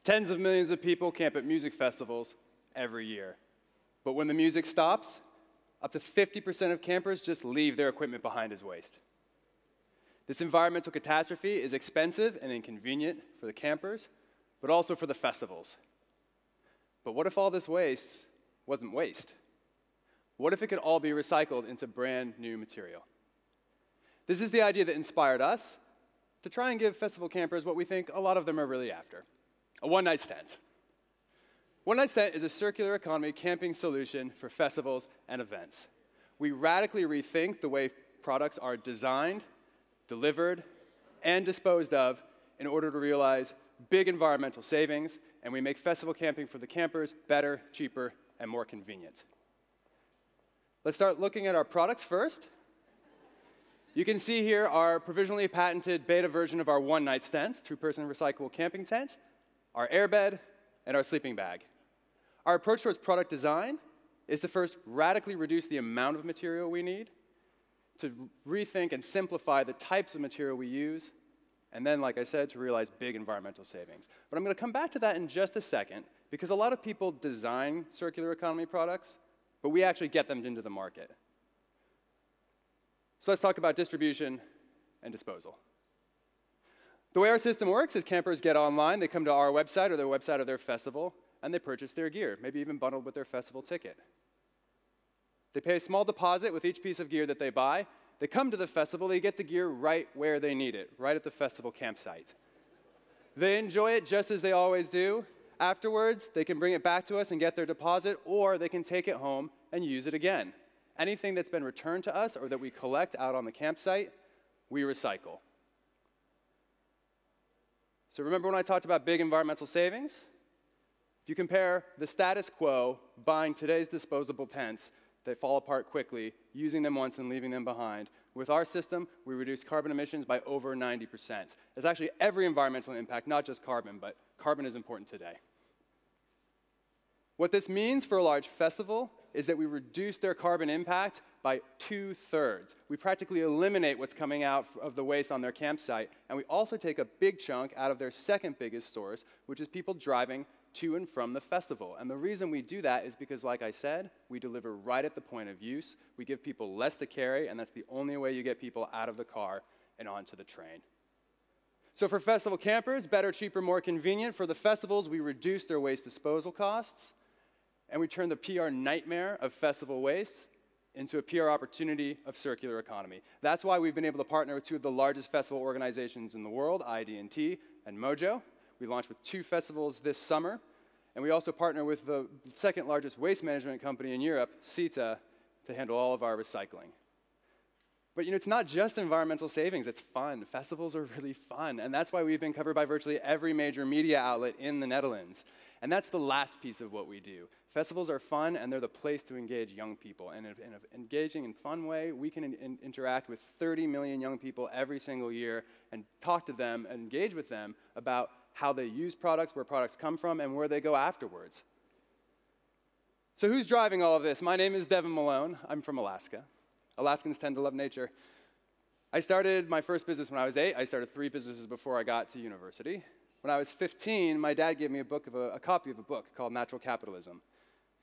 Tens of millions of people camp at music festivals every year. But when the music stops, up to 50% of campers just leave their equipment behind as waste. This environmental catastrophe is expensive and inconvenient for the campers, but also for the festivals. But what if all this waste wasn't waste? What if it could all be recycled into brand new material? This is the idea that inspired us to try and give festival campers what we think a lot of them are really after: a one-night stand. One-night stand is a circular economy camping solution for festivals and events. We radically rethink the way products are designed, delivered, and disposed of in order to realize big environmental savings, and we make festival camping for the campers better, cheaper, and more convenient. Let's start looking at our products first. You can see here our provisionally patented beta version of our one-night stand, two-person recyclable camping tent, our airbed, and our sleeping bag. Our approach towards product design is to first radically reduce the amount of material we need, to rethink and simplify the types of material we use, and then, like I said, to realize big environmental savings. But I'm going to come back to that in just a second, because a lot of people design circular economy products, but we actually get them into the market. So let's talk about distribution and disposal. The way our system works is campers get online, they come to our website or the website of their festival, and they purchase their gear, maybe even bundled with their festival ticket. They pay a small deposit with each piece of gear that they buy. They come to the festival, they get the gear right where they need it, right at the festival campsite. They enjoy it just as they always do. Afterwards, they can bring it back to us and get their deposit, or they can take it home and use it again. Anything that's been returned to us or that we collect out on the campsite, we recycle. So remember when I talked about big environmental savings? If you compare the status quo, buying today's disposable tents that fall apart quickly, using them once and leaving them behind, with our system, we reduce carbon emissions by over 90%. It's actually every environmental impact, not just carbon, but carbon is important today. What this means for a large festival is that we reduce their carbon impact by 2/3. We practically eliminate what's coming out of the waste on their campsite, and we also take a big chunk out of their second biggest source, which is people driving to and from the festival. And the reason we do that is because, like I said, we deliver right at the point of use. We give people less to carry, and that's the only way you get people out of the car and onto the train. So for festival campers, better, cheaper, more convenient. For the festivals, we reduce their waste disposal costs, and we turn the PR nightmare of festival waste into a PR opportunity of circular economy. That's why we've been able to partner with two of the largest festival organizations in the world, ID&T and Mojo. We launched with 2 festivals this summer, and we also partner with the second largest waste management company in Europe, CETA, to handle all of our recycling. But it's not just environmental savings, it's fun. Festivals are really fun, and that's why we've been covered by virtually every major media outlet in the Netherlands. And that's the last piece of what we do. Festivals are fun, and they're the place to engage young people. And in an engaging and fun way, we can interact with 30 million young people every single year and talk to them and engage with them about how they use products, where products come from, and where they go afterwards. So who's driving all of this? My name is Devin Malone. I'm from Alaska. Alaskans tend to love nature. I started my first business when I was 8. I started 3 businesses before I got to university. When I was 15, my dad gave me a copy of a book called Natural Capitalism.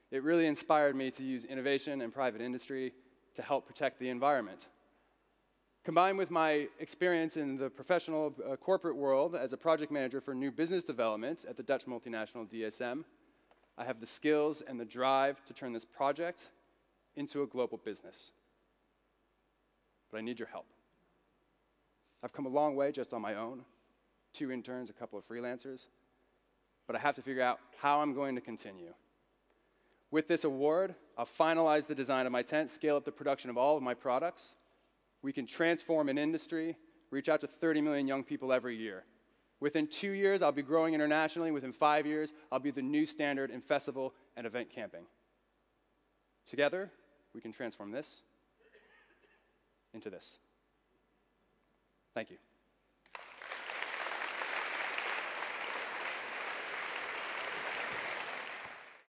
It really inspired me to use innovation and private industry to help protect the environment. Combined with my experience in the professional corporate world as a project manager for new business development at the Dutch multinational DSM, I have the skills and the drive to turn this project into a global business. But I need your help. I've come a long way just on my own, 2 interns, a couple of freelancers, but I have to figure out how I'm going to continue. With this award, I'll finalize the design of my tent, scale up the production of all of my products. We can transform an industry, reach out to 30 million young people every year. Within 2 years, I'll be growing internationally. Within 5 years, I'll be the new standard in festival and event camping. Together, we can transform this into this. Thank you.